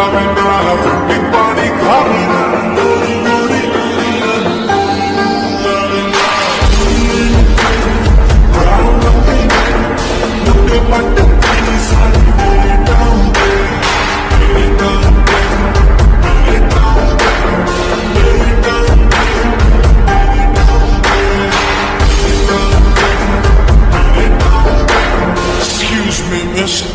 ਜਾਵੇ ਨਾਲ ਰੋਟੀ ਪਾਣੀ ਖਾਵੇ ਮੁੱਢੇ ਪੱਟ ਦੀ ਸਾਰੀ ਮੇਰੇ down Excuse me, miss.